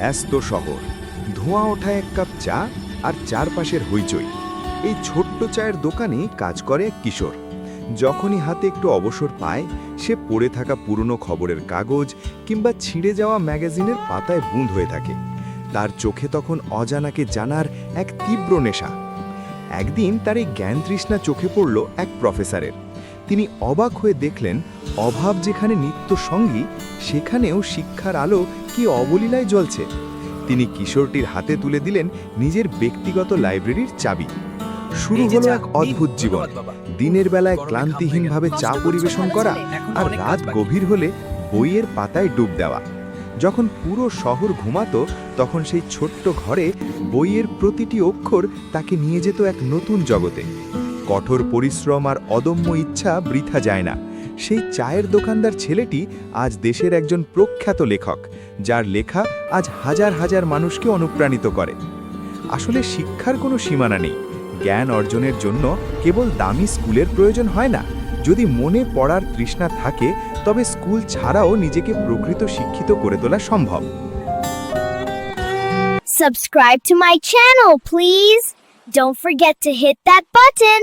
ব্যস্ত শহর, ধোঁয়া ওঠা এক কাপ চা আর চারপাশের হইচই। এই ছোট্ট চায়ের দোকানে কাজ করে এক কিশোর। যখনই হাতে একটু অবসর পায়, সে পড়ে থাকা পুরনো খবরের কাগজ কিংবা ছিঁড়ে যাওয়া ম্যাগাজিনের পাতায় বুঁদ হয়ে থাকে। তার চোখে তখন অজানাকে জানার এক তীব্র নেশা। একদিন তার এই জ্ঞান তৃষ্ণা চোখে পড়ল এক প্রফেসরের। তিনি অবাক হয়ে দেখলেন, অভাব যেখানে নিত্য সঙ্গী, সেখানেও শিক্ষার আলো কি অবলীলায় জ্বলছে। তিনি কিশোরটির হাতে তুলে দিলেন নিজের ব্যক্তিগত লাইব্রেরির চাবি। শুরু হলো এক অদ্ভুত জীবন। দিনের বেলায় ক্লান্তিহীনভাবে চা পরিবেশন করা, আর রাত গভীর হলে বইয়ের পাতায় ডুব দেওয়া। যখন পুরো শহর ঘুমাতো, তখন সেই ছোট্ট ঘরে বইয়ের প্রতিটি অক্ষর তাকে নিয়ে যেত এক নতুন জগতে। কঠোর পরিশ্রম আর অদম্য ইচ্ছা বৃথা যায় না। সেই চায়ের দোকানদার ছেলেটি আজ দেশের একজন প্রখ্যাত লেখক, যার লেখা আজ হাজার হাজার মানুষকে অনুপ্রাণিত করে। আসলে শিক্ষার কোনো সীমানা নেই। জ্ঞান অর্জনের জন্য কেবল দামি স্কুলের প্রয়োজন হয় না। যদি মনে পড়ার তৃষ্ণা থাকে, তবে স্কুল ছাড়াও নিজেকে প্রকৃত শিক্ষিত করে তোলা সম্ভব। Subscribe to my channel, please. Don't forget to hit that button.